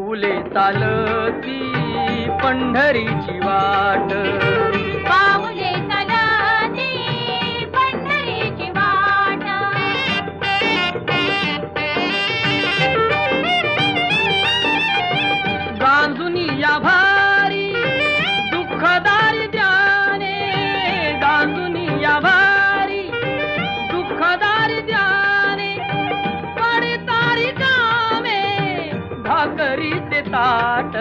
पाऊले चालती पंढरीची वाट, पाऊले चालती पंढरीची वाट. गांजुनी या भारी दुःखदारी द्याने, गांजुनी या भारी दुःखदारी द्याने, पडतारी कामे भाकरीचे ताट.